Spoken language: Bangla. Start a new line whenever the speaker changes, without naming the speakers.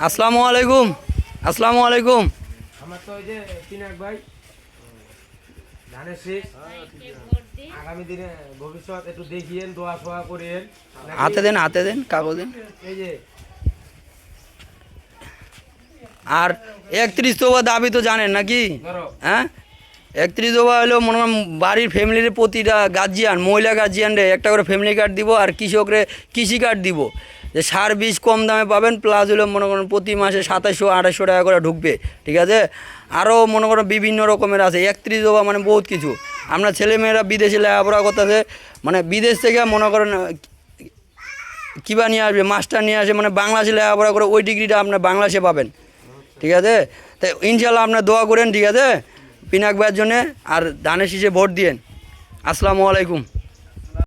আসসালামু আলাইকুম। আসসালামু আলাইকুম।
আমার তো ওই যে পিনাক ভাই ধানের শীষ আগামী দিনে ভবিষ্যৎ একটু দেখিয়েন, দোয়া সোয়া করেন।
হাতে দেন কাগজ দেন।
এই যে
আর 31 দফা দাবি তো জানেন নাকি?
ধরো
হ্যাঁ, 31 দফা হলো মনে হয় বাড়ির ফ্যামিলির প্রতিটা গার্জিয়ান, মহিলা গার্জিয়ানরে একটা করে ফ্যামিলি কার্ড দিব, আর কৃষকরে কৃষি কার্ড দিব, যে সার বীজ কম দামে পাবেন, প্লাস হলো মনে করেন প্রতি মাসে 2700-2800 টাকা করে ঢুকবে, ঠিক আছে? আরও মনে করেন বিভিন্ন রকমের আছে। 31 দফা মানে বহুত কিছু। আমরা ছেলেমেয়েরা বিদেশে লেখাপড়া করতেছে, মানে বিদেশ থেকে মনে করেন কিবা নিয়ে আসবে, মাস্টার নিয়ে আসে, মানে বাংলাদেশে লেখাপড়া করে ওই ডিগ্রিটা আপনার বাংলাদেশে পাবেন, ঠিক আছে? তো ইনশাল্লাহ আপনার দোয়া করেন, ঠিক আছে, পিনাক ভাইয়ের জন্যে। আর ধানের শীষে ভোট দিয়েন। আসসালামু আলাইকুম।